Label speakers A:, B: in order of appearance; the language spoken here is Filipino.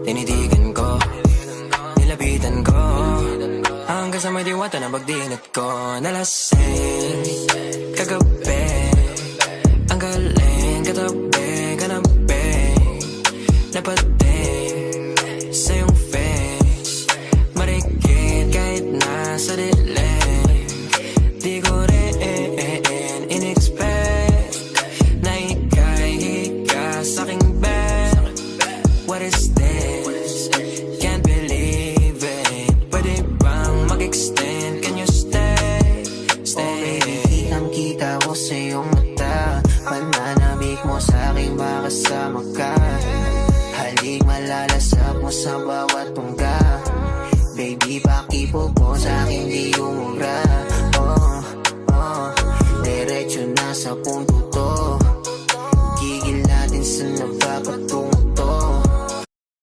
A: Tinitigan ko, nilapitan ko, hanggang sa may diwata na pagdinat ko. Nalasing kagabi, ang galing katabi, kanabi, napating sa iyong face, marikit kahit nasa dilim. Di ko rin in-expect na ika'y hika sa'king bed. What is this? Can't believe it. Pwede bang mag-extend? Can you stay? Stay.
B: Oh baby, kitang-kita ko sa iyong mata, pananabik mo sa'king makasama ka. Halik malalasap mo sa bawat tungkol.